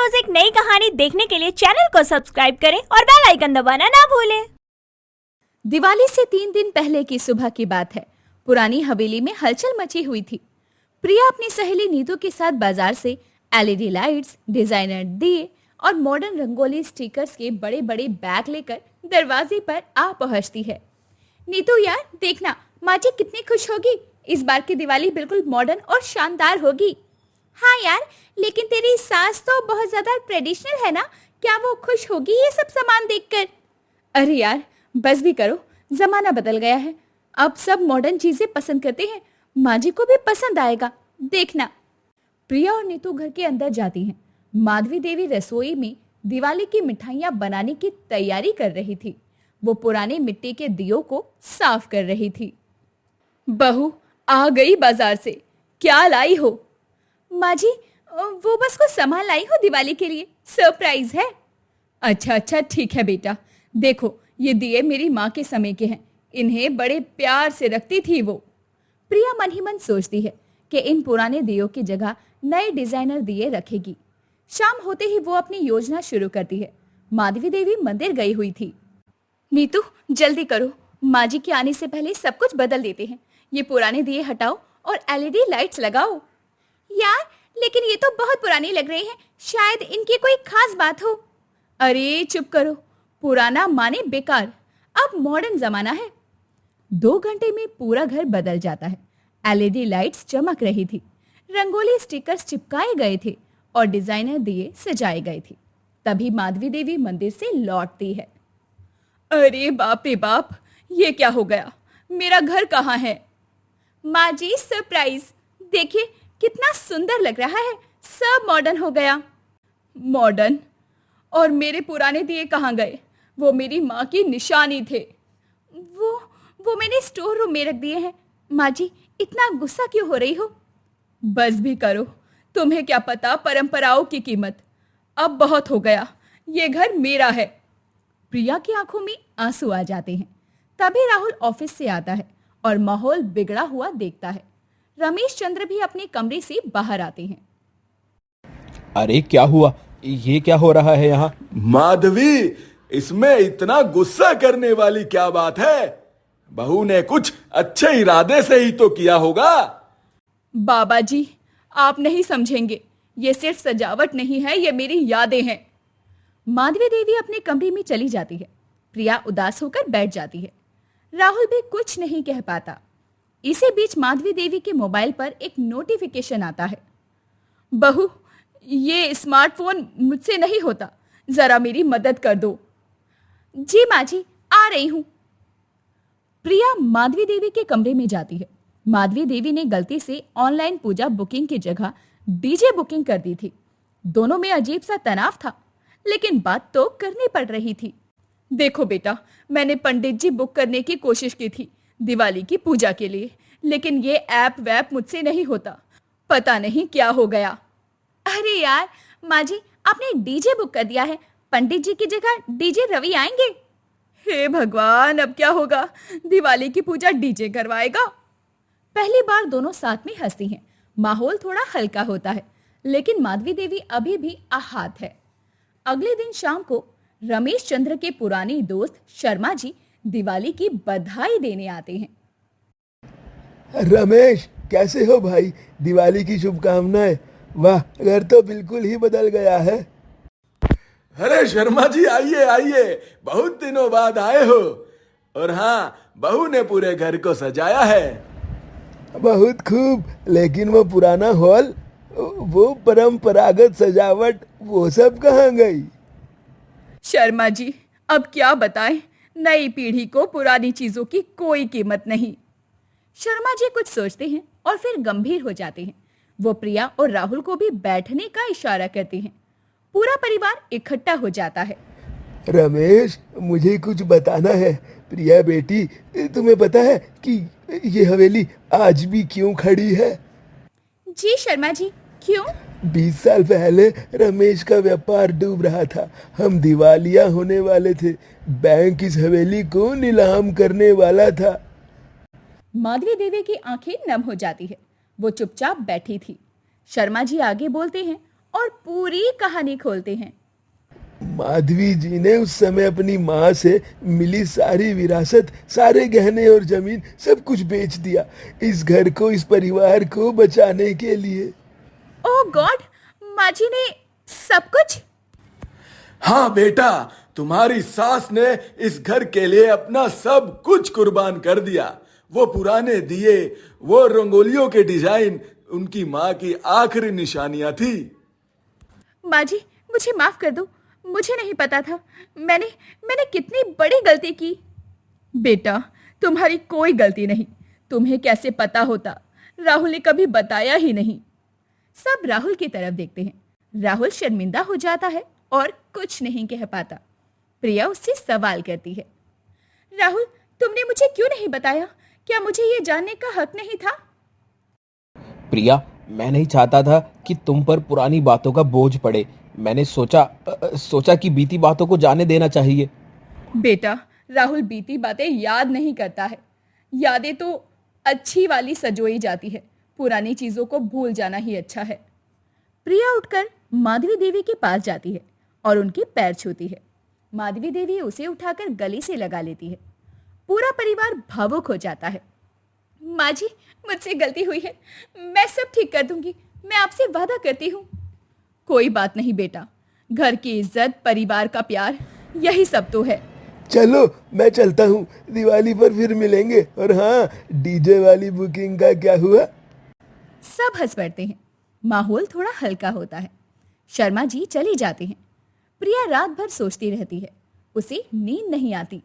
रोज एक नई कहानी देखने के लिए चैनल को सब्सक्राइब करें और बेल आइकन दबाना ना भूलें। दिवाली से 3 दिन पहले की सुबह की बात है। पुरानी हवेली में हलचल मची हुई थी। प्रिया अपनी सहेली नीतू के साथ बाजार से एलईडी लाइट्स, डिजाइनर दिए और मॉडर्न रंगोली स्टिकर्स के बड़े बड़े बैग लेकर दरवाजे पर आ पहुंचती है। नीतू यार देखना, माँ जी कितनी खुश होगी। इस बार की दिवाली बिल्कुल मॉडर्न और शानदार होगी। हाँ यार, लेकिन तेरी सास तो बहुत ज्यादा ट्रेडिशनल है ना, क्या वो खुश होगी ये सब सामान देखकर? अरे यार बस भी करो, जमाना बदल गया है। अब सब मॉडर्न चीजें पसंद करते हैं, माँ जी को भी पसंद आएगा, देखना। प्रिया और नीतू घर के अंदर जाती हैं। माधवी देवी रसोई में दिवाली की मिठाइयां बनाने की तैयारी कर रही थी। वो पुराने मिट्टी के दियों को साफ कर रही थी। बहू आ गई बाजार से, क्या लाई हो? माँ जी वो बस कुछ सामान लाई हो दिवाली के लिए, सरप्राइज है। अच्छा ठीक है बेटा, देखो ये दिए मेरी माँ के समय के हैं, इन्हें बड़े प्यार से रखती थी वो। प्रिया मन ही मन सोचती है कि इन पुराने दियों की जगह नए डिजाइनर दिए रखेगी। शाम होते ही वो अपनी योजना शुरू करती है। माधवी देवी मंदिर गई हुई थी। नीतू जल्दी करो, माँ जी के आने से पहले सब कुछ बदल देते हैं। ये पुराने दिए हटाओ और एलईडी लाइट्स लगाओ। यार लेकिन ये तो बहुत पुराने लग रहे हैं, शायद इनकी कोई खास बात हो। अरे चुप करो, पुराना माने बेकार, अब मॉडर्न जमाना है। 2 घंटे में पूरा घर बदल जाता है। एलईडी लाइट्स चमक रही थी, रंगोली स्टिकर्स चिपकाए गए थे और डिजाइनर दिए सजाए गए थे। तभी माधवी देवी मंदिर से लौटती है। अरे बाप रे बाप, ये क्या हो गया? मेरा घर कहाँ है? माँ जी सरप्राइज, देखिए कितना सुंदर लग रहा है, सब मॉडर्न हो गया। मॉडर्न? और मेरे पुराने दिए कहाँ गए? वो मेरी माँ की निशानी थे। वो मैंने स्टोर रूम में रख दिए हैं। माँ जी इतना गुस्सा क्यों हो रही हो? बस भी करो, तुम्हें क्या पता परंपराओं की कीमत। अब बहुत हो गया, ये घर मेरा है। प्रिया की आंखों में आंसू आ जाते हैं। तभी राहुल ऑफिस से आता है और माहौल बिगड़ा हुआ देखता है। रमेश चंद्र भी अपने कमरे से बाहर आते हैं। अरे क्या हुआ? ये क्या हो रहा है यहाँ? माधवी, इसमें इतना गुस्सा करने वाली क्या बात है? बहू ने कुछ अच्छे इरादे से ही तो किया होगा। बाबा जी आप नहीं समझेंगे, ये सिर्फ सजावट नहीं है, ये मेरी यादें हैं। माधवी देवी अपने कमरे में चली जाती है। प्रिया उदास होकर बैठ जाती है। राहुल भी कुछ नहीं कह पाता। इसी बीच माधवी देवी के मोबाइल पर एक नोटिफिकेशन आता है। बहू ये स्मार्टफोन मुझसे नहीं होता, जरा मेरी मदद कर दो। जी माँ जी आ रही हूं। प्रिया माधवी देवी के कमरे में जाती है। माधवी देवी ने गलती से ऑनलाइन पूजा बुकिंग की जगह डीजे बुकिंग कर दी थी। दोनों में अजीब सा तनाव था, लेकिन बात तो करनी पड़ रही थी। देखो बेटा, मैंने पंडित जी बुक करने की कोशिश की थी दिवाली की पूजा के लिए, लेकिन ये ऐप वैप मुझसे नहीं होता, पता नहीं क्या हो गया। अरे यार माँ जी आपने डीजे बुक कर दिया है, पंडित जी की जगह डीजे रवि आएंगे। हे भगवान, अब क्या होगा? दिवाली की पूजा डीजे करवाएगा। पहली बार दोनों साथ में हंसती हैं। माहौल थोड़ा हल्का होता है, लेकिन माधवी देवी अभी भी आहत है। अगले दिन शाम को रमेश चंद्र के पुराने दोस्त शर्मा जी दिवाली की बधाई देने आते हैं। रमेश कैसे हो भाई? दिवाली की शुभकामनाएं। वाह, घर तो बिल्कुल ही बदल गया है। अरे शर्मा जी आइए आइए, बहुत दिनों बाद आए हो। और हाँ, बहू ने पूरे घर को सजाया है। बहुत खूब, लेकिन वो पुराना हॉल, वो परंपरागत सजावट, वो सब कहाँ गई? शर्मा जी अब क्या बताएं, नई पीढ़ी को पुरानी चीजों की कोई कीमत नहीं। शर्मा जी कुछ सोचते हैं और फिर गंभीर हो जाते हैं। वो प्रिया और राहुल को भी बैठने का इशारा करते हैं। पूरा परिवार इकट्ठा हो जाता है। रमेश मुझे कुछ बताना है। प्रिया बेटी, तुम्हें पता है कि ये हवेली आज भी क्यों खड़ी है? जी शर्मा जी, क्यों? 20 साल पहले रमेश का व्यापार डूब रहा था, हम दिवालिया होने वाले थे, बैंक इस हवेली को नीलाम करने वाला था। माधवी देवी की आंखें नम हो जाती है। वो चुपचाप बैठी थी। शर्मा जी आगे बोलते हैं और पूरी कहानी खोलते हैं। माधवी जी ने उस समय अपनी माँ से मिली सारी विरासत, सारे गहने और जमीन सब कुछ बेच दिया इस घर को, इस परिवार को बचाने के लिए। ओह गॉड, माँ जी ने सब कुछ? हाँ बेटा, तुम्हारी सास ने इस घर के लिए अपना सब कुछ कुर्बान कर दिया। वो पुराने दिए, वो रंगोलियों के डिजाइन उनकी माँ की आखिरी निशानियां थी। माँ जी, मुझे माफ कर दो, मुझे नहीं पता था। मैंने कितनी बड़ी गलती की। बेटा, तुम्हारी कोई गलती नहीं। तुम्हें कैसे पता होता? राहुल ने कभी बताया ही नहीं। सब राहुल की तरफ देखते हैं। राहुल शर्मिंदा हो जाता है और कुछ नहीं कह पाता। प्रिया उससे सवाल करती है, राहुल, तुमने मुझे क्यों नहीं बताया? क्या मुझे ये जानने का हक नहीं था? प्रिया, मैं नहीं चाहता था कि तुम पर पुरानी बातों का बोझ पड़े। मैंने सोचा कि बीती बातों को जाने देना चाहिए। बेटा, राहुल बीती बातें याद नहीं करता है। यादें तो अच्छी वाली सजोई जाती है। पुरानी चीजों को भूल जाना ही अच्छा है। प्रिया उठकर माधवी देवी के पास जाती है और उनके पैर छूती है। माधवी देवी उसे उठाकर गले से लगा लेती है। पूरा परिवार भावुक हो जाता है। माँ जी, मुझसे गलती हुई है, मैं सब ठीक कर दूंगी, मैं आपसे वादा करती हूँ। कोई बात नहीं बेटा, घर की इज्जत, परिवार का प्यार, यही सब तो है। चलो मैं चलता हूँ, दिवाली पर फिर मिलेंगे। और हाँ, डीजे वाली बुकिंग का क्या हुआ? सब हंस पड़ते हैं। माहौल थोड़ा हल्का होता है। शर्मा जी चली जाते हैं। प्रिया रात भर सोचती रहती है। उसे नींद नहीं आती।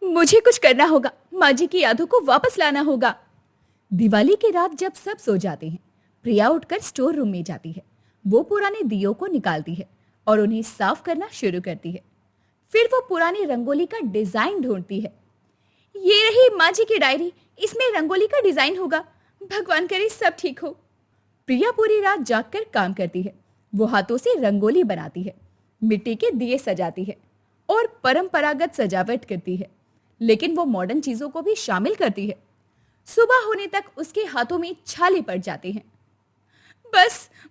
मुझे कुछ करना होगा, माँ जी की यादों को वापस लाना होगा। दिवाली की रात जब सब सो जाते हैं, प्रिया उठकर स्टोर रूम में जाती है। वो पुराने दियों को निकालती है और उन्हें साफ करना शुरू करती है। फिर वो पुरानी रंगोली का डिजाइन ढूंढती है। ये रही माँ जी की डायरी, इसमें रंगोली का डिजाइन होगा। भगवान करे सब ठीक हो। प्रिया पूरी रात जागकर काम करती है। वो हाथों से रंगोली बनाती है, मिट्टी के दिए सजाती है और परंपरागत सजावट करती है, लेकिन वो मॉडर्न चीजों को भी शामिल करती है। सुबह होने तक उसके हाथों में छाले पड़ जाते हैं।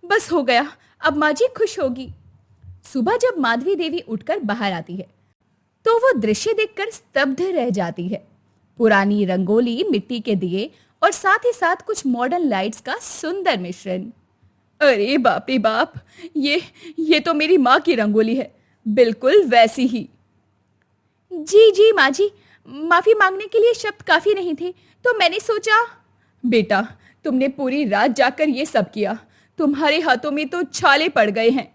बस हो गया, अब माँ जी खुश होगी। सुबह जब माधवी देवी उठकर बाहर आती है तो वो दृश्य देखकर स्तब्ध रह जाती है। पुरानी रंगोली, मिट्टी के दिए और साथ ही साथ कुछ मॉडर्न लाइट्स का सुंदर मिश्रण। अरे बाप रे बाप, ये तो मेरी माँ की रंगोली है, बिल्कुल वैसी ही। जी माँ जी, माफी मांगने के लिए शब्द काफी नहीं थे, तो मैंने सोचा। बेटा, तुमने पूरी रात जाकर ये सब किया, तुम्हारे हाथों में तो छाले पड़ गए हैं।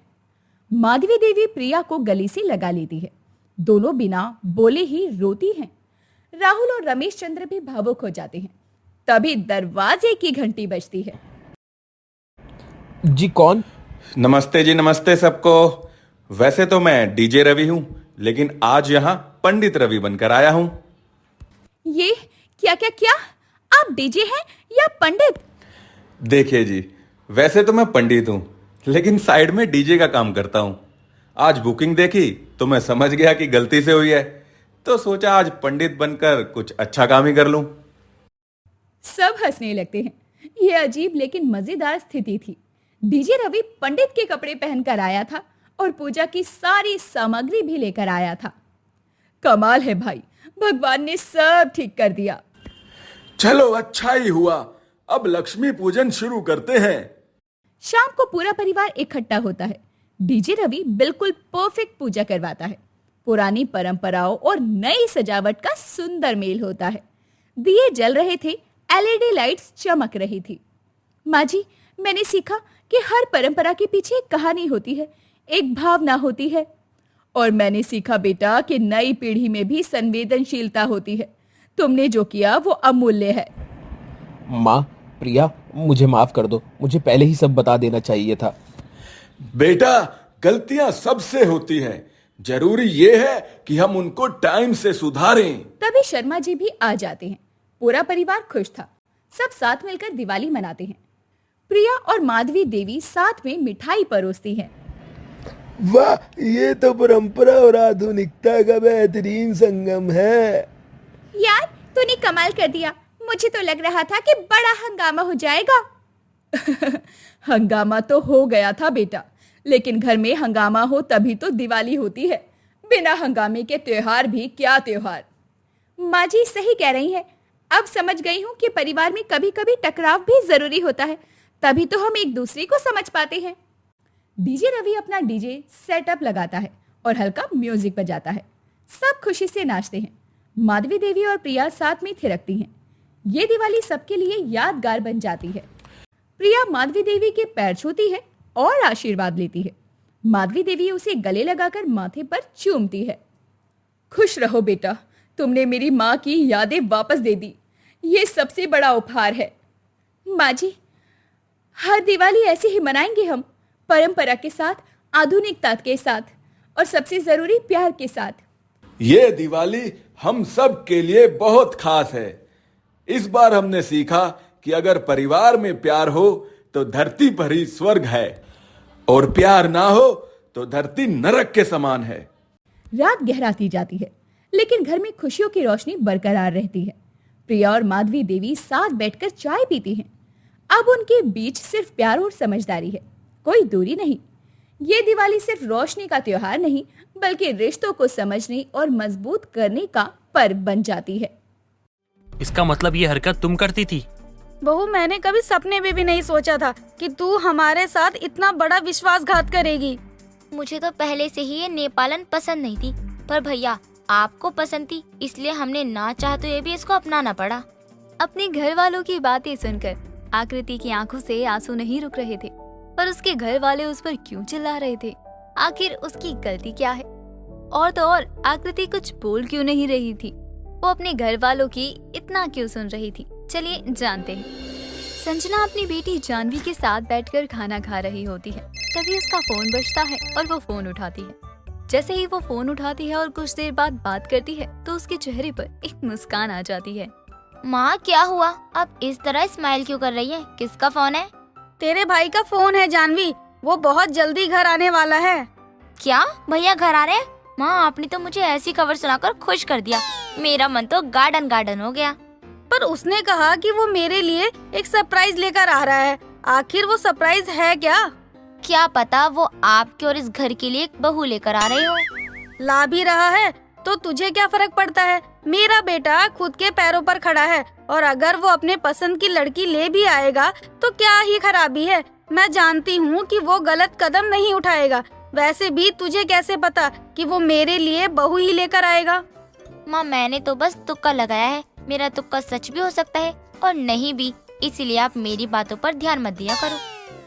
माधवी देवी प्रिया को गले से लगा लेती है। दोनों बिना बोले ही रोती हैं। राहुल और रमेश चंद्र भी भावुक हो जाते हैं। तभी दरवाजे की घंटी बजती है। जी कौन? नमस्ते जी, नमस्ते सबको। वैसे तो मैं डीजे रवि हूं, लेकिन आज यहां पंडित रवि बनकर आया हूं। ये क्या आप डीजे हैं या पंडित? देखिए जी, वैसे तो मैं पंडित हूं, लेकिन साइड में डीजे का काम करता हूं। आज बुकिंग देखी तो मैं समझ गया कि गलती से हुई है, तो सोचा आज पंडित बनकर कुछ अच्छा काम ही कर लूं। सब हंसने लगते हैं। यह अजीब लेकिन मजेदार स्थिति थी। डीजे रवि पंडित के कपड़े पहनकर आया था और पूजा की सारी सामग्री भी लेकर आया था। कमाल है भाई, भगवान ने सब ठीक कर दिया। चलो अच्छा ही हुआ, अब लक्ष्मी पूजन शुरू करते हैं। शाम को पूरा परिवार इकट्ठा होता है। डीजे रवि बिल्कुल परफेक्ट पूजा करवाता है। पुरानी परंपराओं और नई सजावट का सुंदर मेल होता है। दिए जल रहे थे, एलईडी लाइट्स चमक रही थी। माँ जी, मैंने सीखा कि हर परंपरा के पीछे एक कहानी होती है, एक भावना होती है। और मैंने सीखा बेटा कि नई पीढ़ी में भी संवेदनशीलता होती है। तुमने जो किया वो अमूल्य है। माँ, प्रिया, मुझे माफ कर दो, मुझे पहले ही सब बता देना चाहिए था। बेटा, गलतियां सबसे होती हैं, जरूरी ये है कि हम उनको टाइम से सुधारें। तभी शर्मा जी भी आ जाते हैं। पूरा परिवार खुश था। सब साथ मिलकर दिवाली मनाते हैं। प्रिया और माधवी देवी साथ में मिठाई परोसती हैं। वाह, ये तो परंपरा और आधुनिकता का बेहतरीन संगम है। यार, तूने कमाल कर दिया। मुझे तो लग रहा था कि बड़ा हंगामा हो जाएगा। हंगामा तो हो गया था बेटा, लेकिन घर में हंगामा हो तभी तो दिवाली होती है। बिना हंगामे के त्योहार भी क्या त्योहार। माँ जी सही कह रही हैं। अब समझ गई हूँ कि परिवार में कभी कभी टकराव भी जरूरी होता है, तभी तो हम एक दूसरे को समझ पाते हैं। डीजे रवि अपना डीजे सेटअप लगाता है और हल्का म्यूजिक बजाता है। सब खुशी से नाचते हैं। माधवी देवी और प्रिया साथ में थिरकती हैं। ये दिवाली सबके लिए यादगार बन जाती है। प्रिया माधवी देवी के पैर छूती है और आशीर्वाद लेती है। माधवी देवी उसे गले लगाकर माथे पर चूमती है। खुश रहो बेटा, तुमने मेरी माँ की यादें वापस दे दी। ये सबसे बड़ा उपहार है। माँ जी, हर दिवाली ऐसे ही मनाएंगे हम, परंपरा के साथ, आधुनिकता के साथ और सबसे जरूरी प्यार के साथ। ये दिवाली हम सब के लिए बहुत खास है। इस बार हमने सीखा कि अगर परिवार में प्यार हो तो धरती पर ही स्वर्ग है, और प्यार ना हो तो धरती नरक के समान है। रात गहराती जाती है, लेकिन घर में खुशियों की रोशनी बरकरार रहती है। प्रिया और माधवी देवी साथ बैठकर चाय पीती हैं। अब उनके बीच सिर्फ प्यार और समझदारी है, कोई दूरी नहीं। ये दिवाली सिर्फ रोशनी का त्योहार नहीं, बल्कि रिश्तों को समझने और मजबूत करने का पर्व बन जाती है। इसका मतलब ये हरकत तुम करती थी? बहू, मैंने कभी सपने में भी नहीं सोचा था कि तू हमारे साथ इतना बड़ा विश्वासघात करेगी। मुझे तो पहले से ही ये नेपालन पसंद नहीं थी, पर भैया आपको पसंद थी, इसलिए हमने ना चाहते हुए भी इसको अपनाना पड़ा। अपने घर वालों की बातें सुनकर आकृति की आंखों से आंसू नहीं रुक रहे थे, पर उसके घर वाले उस पर क्यों चिल्ला रहे थे? आखिर उसकी गलती क्या है? और तो और आकृति कुछ बोल क्यों नहीं रही थी? वो अपने घर वालों की इतना क्यों सुन रही थी? चलिए जानते हैं। संजना अपनी बेटी जानवी के साथ बैठकर खाना खा रही होती है। तभी उसका फोन बजता है और वो फोन उठाती है। जैसे ही वो फोन उठाती है और कुछ देर बाद बात करती है तो उसके चेहरे पर एक मुस्कान आ जाती है। माँ क्या हुआ? अब इस तरह स्माइल क्यों कर रही है? किसका फोन है? तेरे भाई का फोन है जानवी, वो बहुत जल्दी घर आने वाला है। क्या भैया घर आ रहे हैं? माँ आपने तो मुझे ऐसी खबर सुनाकर खुश कर दिया। मेरा मन तो गार्डन गार्डन हो गया। पर उसने कहा कि वो मेरे लिए एक सरप्राइज लेकर आ रहा है। आखिर वो सरप्राइज है क्या? क्या पता वो आपके और इस घर के लिए एक बहू लेकर आ रहे हो। ला भी रहा है तो तुझे क्या फर्क पड़ता है? मेरा बेटा खुद के पैरों पर खड़ा है, और अगर वो अपने पसंद की लड़की ले भी आएगा तो क्या ही खराबी है? मैं जानती हूँ कि वो गलत कदम नहीं उठाएगा। वैसे भी तुझे कैसे पता कि वो मेरे लिए बहू ही लेकर आएगा? माँ मैंने तो बस तुक्का लगाया है। मेरा तुक्का सच भी हो सकता है और नहीं भी, इसीलिए आप मेरी बातों पर ध्यान मत दिया करो।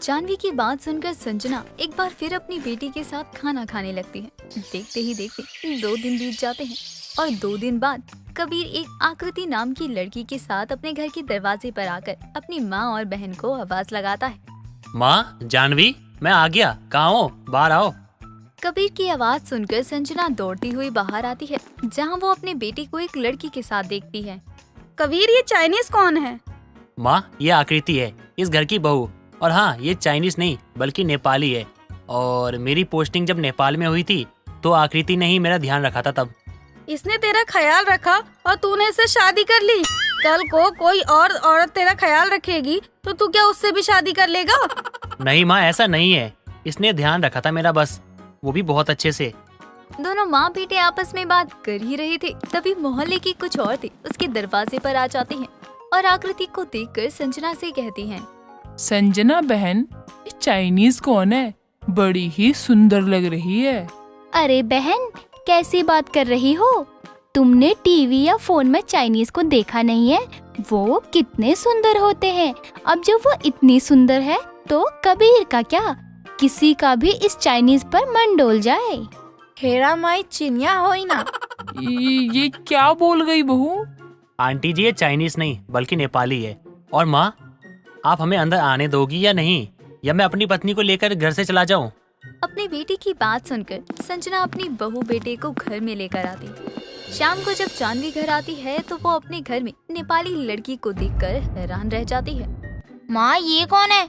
जानवी की बात सुनकर संजना एक बार फिर अपनी बेटी के साथ खाना खाने लगती है। देखते ही देखते 2 दिन बीत जाते हैं और 2 दिन बाद कबीर एक आकृति नाम की लड़की के साथ अपने घर के दरवाजे पर आकर अपनी माँ और बहन को आवाज लगाता है। माँ, जानवी, मैं आ गया, कहाँ हो? बाहर आओ। कबीर की आवाज सुनकर संजना दौड़ती हुई बाहर आती है, जहाँ वो अपने बेटी को एक लड़की के साथ देखती है। कबीर, ये चाइनीज कौन है? माँ, ये आकृति है, इस घर की बहू। और हाँ, ये चाइनीज नहीं बल्कि नेपाली है। और मेरी पोस्टिंग जब नेपाल में हुई थी तो आकृति ने ही मेरा ध्यान रखा था तब। इसने तेरा ख्याल रखा और तूने इससे शादी कर ली। कल को कोई और औरत तेरा ख्याल रखेगी तो तू क्या उससे भी शादी कर लेगा? नहीं माँ, ऐसा नहीं है। इसने ध्यान रखा था मेरा, बस, वो भी बहुत अच्छे से। दोनों माँ बेटे आपस में बात कर ही रहे थे, तभी मोहल्ले की कुछ औरतें उसके दरवाजे पर आ जाती हैं और आकृति को देखकर संजना से कहती हैं, संजना बहन, ये चाइनीज कौन है? बड़ी ही सुंदर लग रही है। अरे बहन, कैसी बात कर रही हो? तुमने टीवी या फोन में चाइनीज को देखा नहीं है? वो कितने सुंदर होते हैं। अब जब वो इतनी सुंदर है तो कबीर का क्या, किसी का भी इस चाइनीज पर मन डोल जाए। हेरा माई चिनिया होई ना। ये क्या बोल गई बहू? आंटी जी, ये चाइनीज नहीं बल्कि नेपाली है। और माँ, आप हमें अंदर आने दोगी या नहीं, या मैं अपनी पत्नी को लेकर घर से चला जाऊँ? अपनी बेटी की बात सुनकर संजना अपनी बहू बेटे को घर में लेकर आती है। शाम को जब जानवी घर आती है तो वो अपने घर में नेपाली लड़की को देखकर हैरान रह जाती है। माँ, ये कौन है?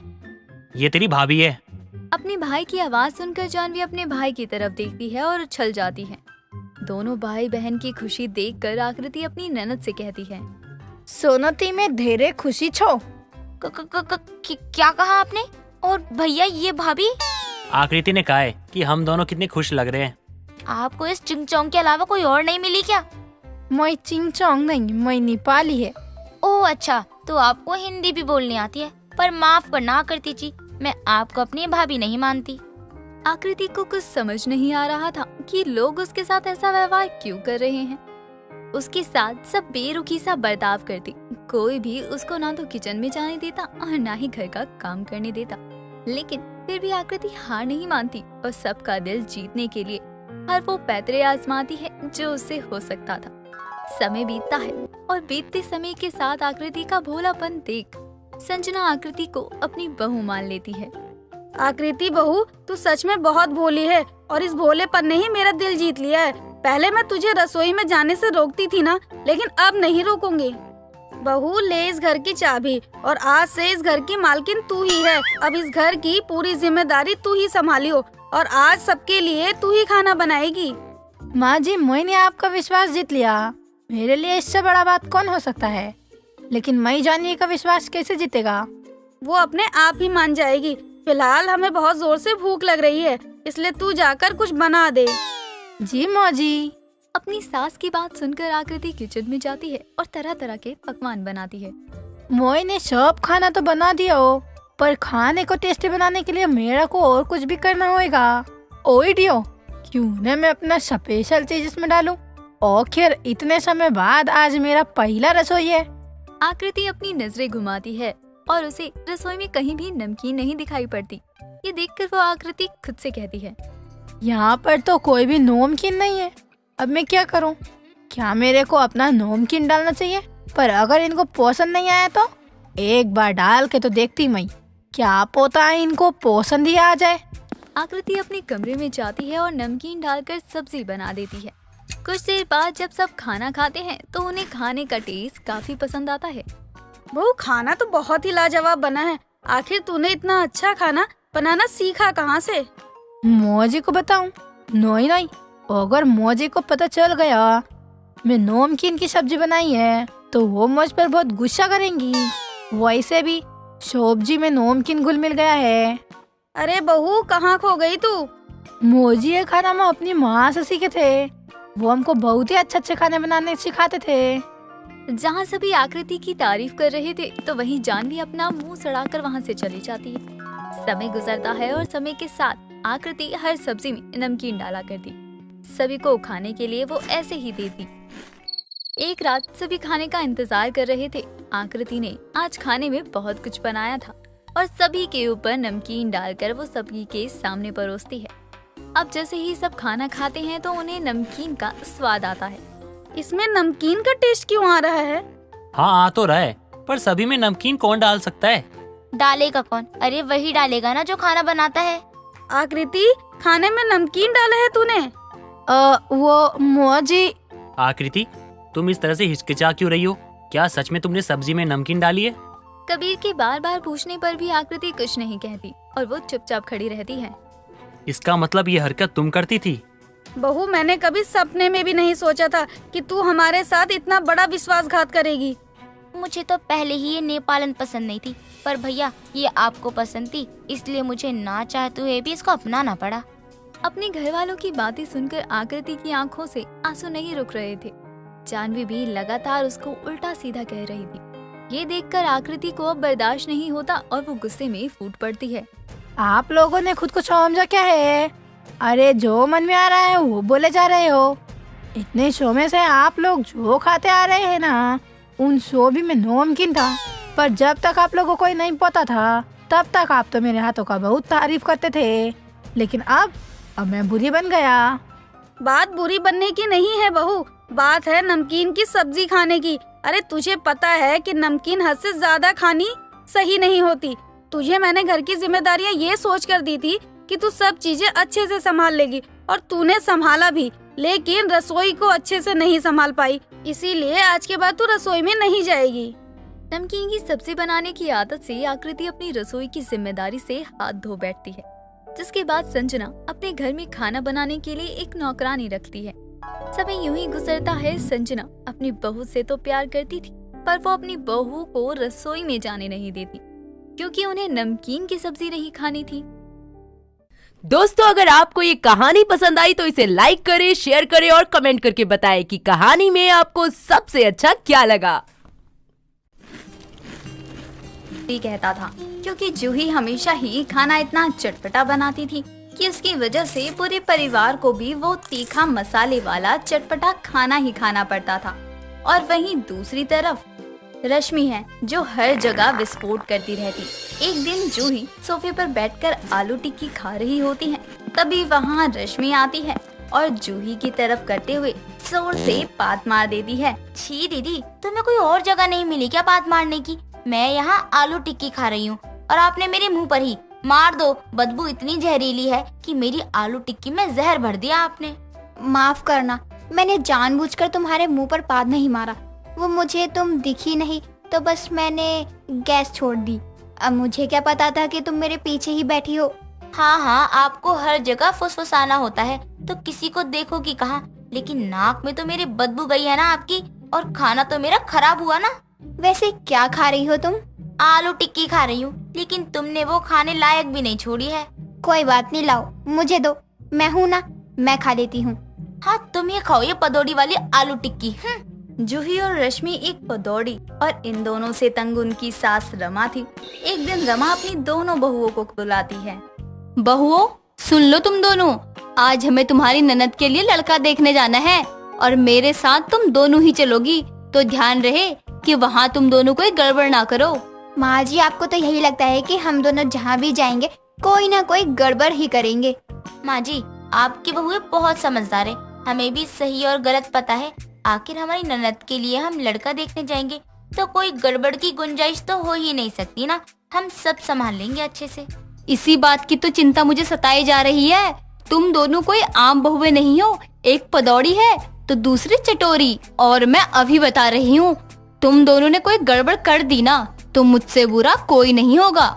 ये तेरी भाभी है। अपने भाई की आवाज सुनकर जानवी अपने भाई की तरफ देखती है और उछल जाती है। दोनों भाई बहन की खुशी देखकर आकृति अपनी ननद से कहती है, सोनती में ढेरे खुशी छो। क्या कहा आपने? और भैया, ये भाभी? आकृति ने कहा है कि हम दोनों कितने खुश लग रहे हैं। आपको इस चिंग चोंग के अलावा कोई और नहीं मिली क्या? मैं चिंग चोंग नहीं, मैं नेपाली है। ओह अच्छा, तो आपको हिंदी भी बोलनी आती है। पर माफ करना आकृति जी, मैं आपको अपनी भाभी नहीं मानती। आकृति को कुछ समझ नहीं आ रहा था कि लोग उसके साथ ऐसा व्यवहार क्यों कर रहे हैं। उसके साथ सब बेरुखी सा बर्ताव करते। कोई भी उसको ना तो किचन में जाने देता और ना ही घर का काम करने देता। लेकिन फिर भी आकृति हार नहीं मानती और सबका दिल जीतने के लिए हर वो पैतरे आजमाती है जो उससे हो सकता था। समय बीतता है और बीतते समय के साथ आकृति का भोलापन देख संजना आकृति को अपनी बहू मान लेती है। आकृति बहू, तू सच में बहुत भोली है और इस भोलेपन ने ही मेरा दिल जीत लिया है। पहले मैं तुझे रसोई में जाने से रोकती थी ना, लेकिन अब नहीं रोकूंगी। बहू, ले इस घर की चाबी और आज से इस घर की मालकिन तू ही है। अब इस घर की पूरी जिम्मेदारी तू ही संभालियो और आज सबके लिए तू ही खाना बनाएगी। माँ जी, मैंने आपका विश्वास जीत लिया। मेरे लिए इससे बड़ा बात कौन हो सकता है। लेकिन मई जानी का विश्वास कैसे जीतेगा? वो अपने आप ही मान जाएगी। फिलहाल हमें बहुत जोर से भूख लग रही है, इसलिए तू जाकर कुछ बना दे। जी माँ जी। अपनी सास की बात सुनकर आकृति किचन में जाती है और तरह तरह के पकवान बनाती है। मैंने सब खाना तो बना दिया हो, पर खाने को टेस्टी बनाने के लिए मेरा को और कुछ भी करना होगा। ओइडियो, क्यों न मैं अपना स्पेशल चीज इसमें डालूं। आखिर इतने समय बाद आज मेरा पहला रसोई है। आकृति अपनी नजरें घुमाती है और उसे रसोई में कहीं भी नमकीन नहीं दिखाई पड़ती। ये देखकर वो आकृति खुद से कहती है, यहाँ पर तो कोई भी नमकीन नहीं है। अब मैं क्या करूँ? क्या मेरे को अपना नमकीन डालना चाहिए? पर अगर इनको पसंद नहीं आया तो एक बार डाल के तो देखती मैं, क्या पता है इनको पसंद ही आ जाए। आकृति अपने कमरे में जाती है और नमकीन डालकर सब्जी बना देती है। कुछ देर बाद जब सब खाना खाते हैं तो उन्हें खाने का टेस्ट काफी पसंद आता है। बहू, खाना तो बहुत ही लाजवाब बना है। आखिर तूने इतना अच्छा खाना बनाना सीखा कहाँ से? मौजी को बताऊं? नहीं, अगर मौजी को पता चल गया मैं नमकीन की सब्जी बनाई है तो वो मुझ पर बहुत गुस्सा करेंगी। वैसे भी सब्जी में नमकीन घुल मिल गया है। अरे बहू, कहाँ खो गई तू? मौजी ये खाना हम अपनी माँ से सीखे थे। वो हमको बहुत ही अच्छे खाने बनाने सिखाते थे। जहाँ सभी आकृति की तारीफ कर रहे थे तो वहीं जानवी अपना मुंह सड़ाकर वहाँ से चली जाती है। समय गुजरता है और समय के साथ आकृति हर सब्जी में नमकीन डाला करती। सभी को खाने के लिए वो ऐसे ही देती। एक रात सभी खाने का इंतजार कर रहे थे। आकृति ने आज खाने में बहुत कुछ बनाया था और सभी के ऊपर नमकीन डालकर वो सभी के सामने परोसती है। अब जैसे ही सब खाना खाते हैं तो उन्हें नमकीन का स्वाद आता है। इसमें नमकीन का टेस्ट क्यों आ रहा है? हाँ, आ तो रहा है, पर सभी में नमकीन कौन डाल सकता है? डालेगा कौन? अरे वही डालेगा ना जो खाना बनाता है। आकृति, खाने में नमकीन डाला है तूने? वो मौजी। आकृति, तुम इस तरह से हिचकिचा क्यों रही हो? क्या सच में तुमने सब्जी में नमकीन डाली है? कबीर के बार बार पूछने पर भी आकृति कुछ नहीं कहती और वो चुपचाप खड़ी रहती है। इसका मतलब ये हरकत तुम करती थी? बहू, मैंने कभी सपने में भी नहीं सोचा था कि तू हमारे साथ इतना बड़ा विश्वासघात करेगी। मुझे तो पहले ही ये नेपालन पसंद नहीं थी, पर भैया ये आपको पसंद थी, इसलिए मुझे ना चाहते हुए भी इसको अपनाना पड़ा। अपने घर वालों की बातें सुनकर आकृति की आंखों से आंसू नहीं रुक रहे थे। जानवी भी लगातार उसको उल्टा सीधा कह रही थी। ये देखकर आकृति को अब बर्दाश्त नहीं होता और वो गुस्से में फूट पड़ती है। आप लोगों ने खुद को समझा क्या है? अरे जो मन में आ रहा है वो बोले जा रहे हो। इतने शो में से आप लोग जो खाते आ रहे हैं ना, उन शो भी में नमकीन था। पर जब तक आप लोगों को कोई नहीं पता था तब तक आप तो मेरे हाथों का बहुत तारीफ करते थे। लेकिन अब मैं बुरी बन गया। बात बुरी बनने की नहीं है बहू, बात है नमकीन की सब्जी खाने की। अरे तुझे पता है कि नमकीन हद से ज्यादा खानी सही नहीं होती। तुझे मैंने घर की जिम्मेदारियां ये सोच कर दी थी कि तू सब चीजें अच्छे से संभाल लेगी, और तूने संभाला भी, लेकिन रसोई को अच्छे से नहीं संभाल पाई। इसीलिए आज के बाद तू रसोई में नहीं जाएगी। नमकीन की सब्जी बनाने की आदत से आकृति अपनी रसोई की जिम्मेदारी से हाथ धो बैठती है। जिसके बाद संजना अपने घर में खाना बनाने के लिए एक नौकरानी रखती है। समय यूं ही गुजरता है। संजना अपनी बहू से तो प्यार करती थी, पर वो अपनी बहू को रसोई में जाने नहीं देती, क्योंकि उन्हें नमकीन की सब्जी नहीं खानी थी। दोस्तों, अगर आपको ये कहानी पसंद आई तो इसे लाइक करें, शेयर करें और कमेंट करके बताएं कि कहानी में आपको सबसे अच्छा क्या लगा। कहता था क्योंकि जूही हमेशा ही खाना इतना चटपटा बनाती थी कि उसकी वजह से पूरे परिवार को भी वो तीखा मसाले वाला चटपटा खाना ही खाना पड़ता था। और वहीं दूसरी तरफ रश्मि है जो हर जगह विस्फोट करती रहती। एक दिन जूही सोफे पर बैठकर आलू टिक्की खा रही होती है, तभी वहाँ रश्मि आती है और जूही की तरफ करते हुए जोर से पात मार देती है। छी दीदी, तुम्हें कोई और जगह नहीं मिली क्या पात मारने की? मैं यहाँ आलू टिक्की खा रही हूँ और आपने मेरे मुंह पर ही मार दो। बदबू इतनी जहरीली है कि मेरी आलू टिक्की में जहर भर दिया आपने। माफ करना, मैंने जानबूझकर तुम्हारे मुंह पर पाद नहीं मारा। वो मुझे तुम दिखी नहीं तो बस मैंने गैस छोड़ दी। अब मुझे क्या पता था कि तुम मेरे पीछे ही बैठी हो। हाँ, आपको हर जगह फुसफुसाना होता है तो किसी को देखोगी कहाँ? लेकिन नाक में तो मेरी बदबू गई है ना आपकी, और खाना तो मेरा खराब हुआ ना। वैसे क्या खा रही हो तुम? आलू टिक्की खा रही हूँ, लेकिन तुमने वो खाने लायक भी नहीं छोड़ी है। कोई बात नहीं, लाओ मुझे दो, मैं हूँ ना, मैं खा लेती हूँ। हाँ, तुम ये खाओ ये पदौड़ी वाली आलू टिक्की। जूही और रश्मि एक पदौड़ी और इन दोनों से तंग उनकी सास रमा थी। एक दिन रमा अपनी दोनों बहुओं को बुलाती है। बहुओं, सुन लो तुम दोनों, आज हमें तुम्हारी ननद के लिए लड़का देखने जाना है और मेरे साथ तुम दोनों ही चलोगी, तो ध्यान रहे कि वहाँ तुम दोनों कोई गड़बड़ ना करो। माँ जी, आपको तो यही लगता है कि हम दोनों जहाँ भी जाएंगे कोई ना कोई गड़बड़ ही करेंगे। माँ जी, आपकी बहुएं बहुत समझदार है, हमें भी सही और गलत पता है। आखिर हमारी ननद के लिए हम लड़का देखने जाएंगे तो कोई गड़बड़ की गुंजाइश तो हो ही नहीं सकती ना। हम सब संभाल लेंगे अच्छे से। इसी बात की तो चिंता मुझे सताई जा रही है। तुम दोनों कोई आम बहुएं नहीं हो, एक पदौड़ी है तो दूसरी चटोरी। और मैं अभी बता रही हूँ, तुम दोनों ने कोई गड़बड़ कर दी ना तो मुझसे बुरा कोई नहीं होगा।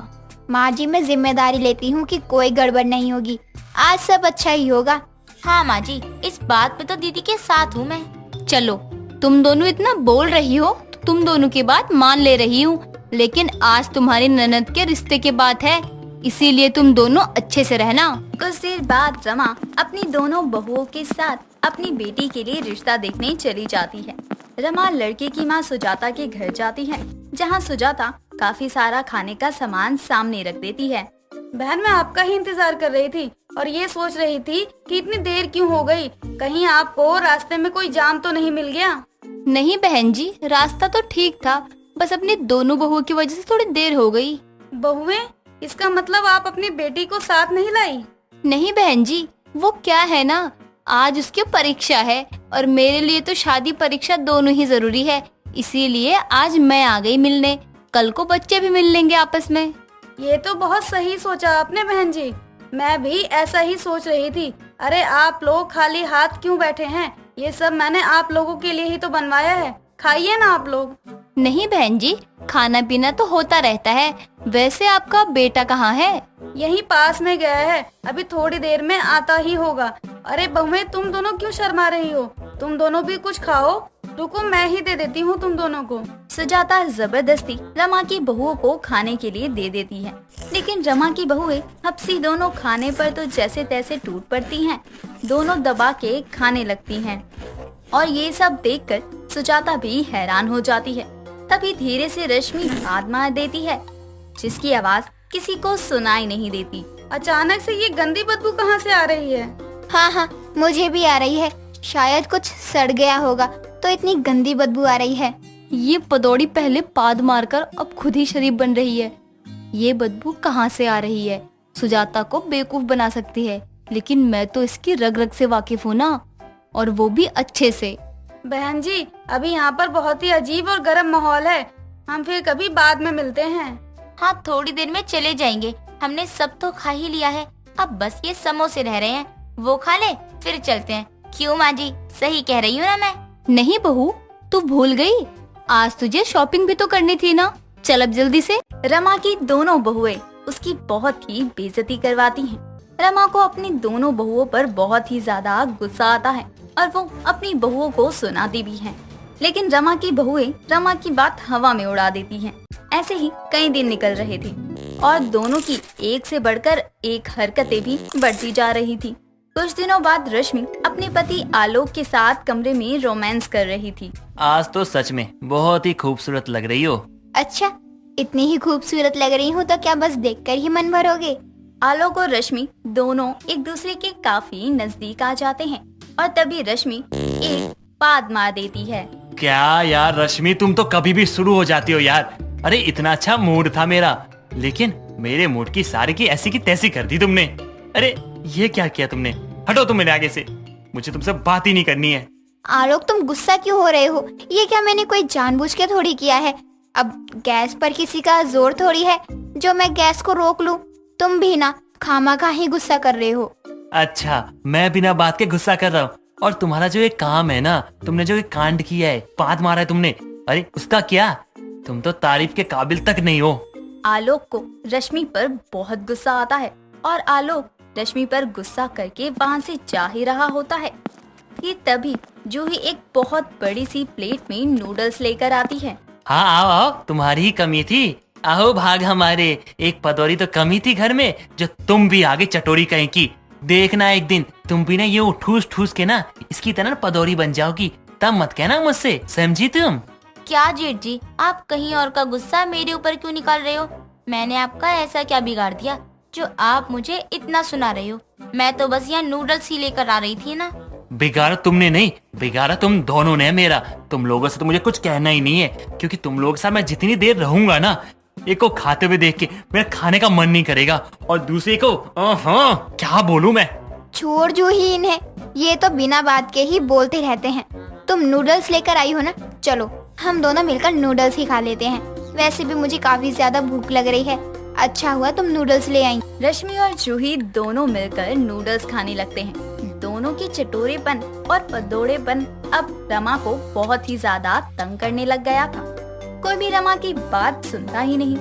माँ जी, मैं जिम्मेदारी लेती हूँ कि कोई गड़बड़ नहीं होगी, आज सब अच्छा ही होगा। हाँ माँ जी, इस बात पे तो दीदी के साथ हूँ मैं। चलो, तुम दोनों इतना बोल रही हो तो तुम दोनों की बात मान ले रही हूँ, लेकिन आज तुम्हारी ननद के रिश्ते की बात है, इसीलिए तुम दोनों अच्छे से रहना। कुछ देर बाद रमा अपनी दोनों बहुओं के साथ अपनी बेटी के लिए रिश्ता देखने चली जाती है। रमा लड़के की माँ सुजाता के घर जाती है, जहाँ सुजाता काफी सारा खाने का सामान सामने रख देती है। बहन, मैं आपका ही इंतजार कर रही थी और ये सोच रही थी कि इतनी देर क्यों हो गई, कहीं आपको रास्ते में कोई जाम तो नहीं मिल गया? नहीं बहन जी, रास्ता तो ठीक था, बस अपनी दोनों बहुओं की वजह से थोड़ी देर हो गई। बहुएं? इसका मतलब आप अपनी बेटी को साथ नहीं लाई? नहीं बहन जी, वो क्या है ना, आज उसकी परीक्षा है और मेरे लिए तो शादी परीक्षा दोनों ही जरूरी है, इसीलिए आज मैं आ गई मिलने। कल को बच्चे भी मिल लेंगे आपस में। ये तो बहुत सही सोचा आपने बहन जी, मैं भी ऐसा ही सोच रही थी। अरे आप लोग खाली हाथ क्यों बैठे हैं? ये सब मैंने आप लोगों के लिए ही तो बनवाया है, खाइए ना आप लोग। नहीं बहन जी, खाना पीना तो होता रहता है। वैसे आपका बेटा कहाँ है? यहीं पास में गया है, अभी थोड़ी देर में आता ही होगा। अरे बहुएं, तुम दोनों क्यों शर्मा रही हो? तुम दोनों भी कुछ खाओ, रुको मैं ही दे देती हूँ तुम दोनों को। सुजाता जबरदस्ती रमा की बहुओं को खाने के लिए दे देती है, लेकिन रमा की बहुएं हप्सी दोनों खाने पर तो जैसे तैसे टूट पड़ती हैं, दोनों दबा के खाने लगती हैं। और ये सब देखकर सुजाता भी हैरान हो जाती है। तभी धीरे से रश्मि हाथ मार देती है, जिसकी आवाज किसी को सुनाई नहीं देती। अचानक से ये गंदी बदबू कहाँ से आ रही है? हाँ, मुझे भी आ रही है, शायद कुछ सड़ गया होगा तो इतनी गंदी बदबू आ रही है। ये पदौड़ी पहले पाद मारकर अब खुद ही शरीफ बन रही है। ये बदबू कहाँ से आ रही है? सुजाता को बेवकूफ बना सकती है, लेकिन मैं तो इसकी रग रग से वाकिफ हूँ ना, और वो भी अच्छे से। बहन जी, अभी यहाँ पर बहुत ही अजीब और गर्म माहौल है, हम फिर कभी बाद में मिलते हैं। हाँ, थोड़ी देर में चले जाएंगे, हमने सब तो खा ही लिया है, अब बस ये समोसे रह रहे हैं, वो खा ले फिर चलते हैं। क्यों माँ जी, सही कह रही हूँ ना मैं? नहीं बहू, तू भूल गई, आज तुझे शॉपिंग भी तो करनी थी ना, चल अब जल्दी से। रमा की दोनों बहुएं उसकी बहुत ही बेइज्जती करवाती हैं। रमा को अपनी दोनों बहुओं पर बहुत ही ज्यादा गुस्सा आता है और वो अपनी बहुओं को सुनाती भी हैं। लेकिन रमा की बहुएं रमा की बात हवा में उड़ा देती हैं। ऐसे ही कई दिन निकल रहे थे और दोनों की एक से बढ़कर एक हरकतें भी बढ़ती जा रही थी। कुछ दिनों बाद रश्मि अपने पति आलोक के साथ कमरे में रोमांस कर रही थी। आज तो सच में बहुत ही खूबसूरत लग रही हो। अच्छा, इतनी ही खूबसूरत लग रही हूँ तो क्या बस देखकर ही मन भरोगे? आलोक और रश्मि दोनों एक दूसरे के काफी नजदीक आ जाते हैं और तभी रश्मि एक पाद मार देती है। क्या यार रश्मि, तुम तो कभी भी शुरू हो जाती हो यार। अरे इतना अच्छा मूड था मेरा, लेकिन मेरे मूड की सारी की ऐसी की तैसी कर दी तुमने। अरे ये क्या किया तुमने? हटो तुम मेरे आगे से, मुझे तुमसे बात ही नहीं करनी है। आलोक, तुम गुस्सा क्यों हो रहे हो? ये क्या मैंने कोई जानबूझ के थोड़ी किया है। अब गैस पर किसी का जोर थोड़ी है जो मैं गैस को रोक लूं। तुम भी ना खामखा ही गुस्सा कर रहे हो। अच्छा, मैं बिना बात के गुस्सा कर रहा हूँ? और तुम्हारा जो ये काम है ना, तुमने जो ये कांड किया है, पाद मारा है तुमने, अरे उसका क्या? तुम तो तारीफ के काबिल तक नहीं हो। आलोक को रश्मि पर बहुत गुस्सा आता है और आलोक रश्मि पर गुस्सा करके वहाँ से जा ही रहा होता है कि तभी जूही एक बहुत बड़ी सी प्लेट में नूडल्स लेकर आती है। हाँ आओ आओ, तुम्हारी ही कमी थी। आओ भाग हमारे, एक पदौरी तो कमी थी घर में जो तुम भी आगे चटोरी कहीं की। देखना एक दिन तुम भी ना ये ठूस ठूस के ना इसकी तरह पदौरी बन जाओगी, तब मत कहना मुझसे, समझी तुम? क्या जेठ जी, आप कहीं और का गुस्सा मेरे ऊपर क्यों निकाल रहे हो? मैंने आपका ऐसा क्या बिगाड़ दिया जो आप मुझे इतना सुना रहे हो? मैं तो बस यहाँ नूडल्स ही लेकर आ रही थी ना। बिगाड़ा तुमने नहीं, बिगाड़ा तुम दोनों ने मेरा। तुम लोगों से तो मुझे कुछ कहना ही नहीं है, क्योंकि तुम लोगों के साथ मैं जितनी देर रहूंगा ना, एक को खाते हुए देख के मेरा खाने का मन नहीं करेगा, और दूसरे को क्या बोलूं मैं। छोड़ जो ही इन्हें, ये तो बिना बात के ही बोलते रहते हैं। तुम नूडल्स लेकर आई हो ना, चलो हम दोनों मिलकर नूडल्स ही खा लेते हैं। वैसे भी मुझे काफी ज्यादा भूख लग रही है। अच्छा हुआ तुम नूडल्स ले आई। रश्मि और जूही दोनों मिलकर नूडल्स खाने लगते हैं। दोनों की चटोरेपन और पदौड़ेपन अब रमा को बहुत ही ज्यादा तंग करने लग गया था। कोई भी रमा की बात सुनता ही नहीं।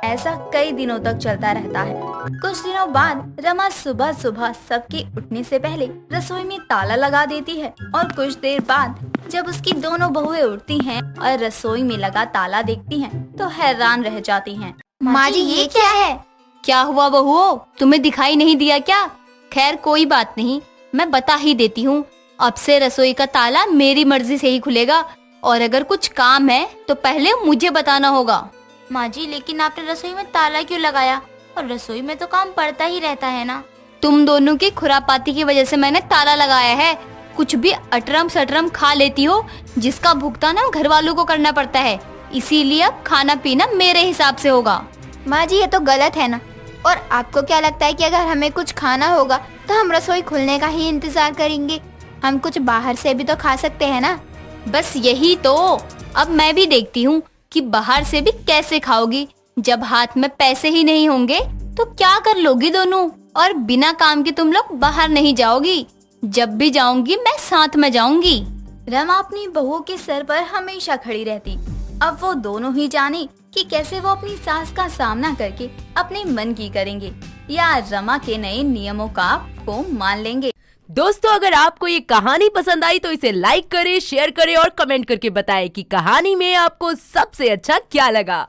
ऐसा कई दिनों तक चलता रहता है। कुछ दिनों बाद रमा सुबह सुबह सबके उठने से पहले रसोई में ताला लगा देती है और कुछ देर बाद जब उसकी दोनों बहुएं उठती हैं और रसोई में लगा ताला देखती हैं तो हैरान रह जाती हैं। माँ जी, ये क्या है? क्या हुआ बहुओं, तुम्हें दिखाई नहीं दिया क्या? खैर कोई बात नहीं, मैं बता ही देती हूँ। अब से रसोई का ताला मेरी मर्जी से ही खुलेगा, और अगर कुछ काम है तो पहले मुझे बताना होगा। माँ जी, लेकिन आपने रसोई में ताला क्यों लगाया? और रसोई में तो काम पड़ता ही रहता है ना। तुम दोनों की खुरापाती की वजह से मैंने ताला लगाया है। कुछ भी अटरम सटरम खा लेती हो, जिसका भुगतान हम घर वालों को करना पड़ता है। इसीलिए अब खाना पीना मेरे हिसाब से होगा। माँ जी, ये तो गलत है ना। और आपको क्या लगता है कि अगर हमें कुछ खाना होगा तो हम रसोई खुलने का ही इंतजार करेंगे? हम कुछ बाहर से भी तो खा सकते हैं ना। बस यही तो। अब मैं भी देखती हूँ कि बाहर से भी कैसे खाओगी। जब हाथ में पैसे ही नहीं होंगे तो क्या कर लोगी दोनों? और बिना काम के तुम लोग बाहर नहीं जाओगी। जब भी जाऊंगी मैं साथ में जाऊंगी। रमा अपनी बहू के सर पर हमेशा खड़ी रहती। अब वो दोनों ही जाने कि कैसे वो अपनी सास का सामना करके अपने मन की करेंगे या रमा के नए नियमों को मान लेंगे। दोस्तों, अगर आपको ये कहानी पसंद आई तो इसे लाइक करें, शेयर करें और कमेंट करके बताएं कि कहानी में आपको सबसे अच्छा क्या लगा।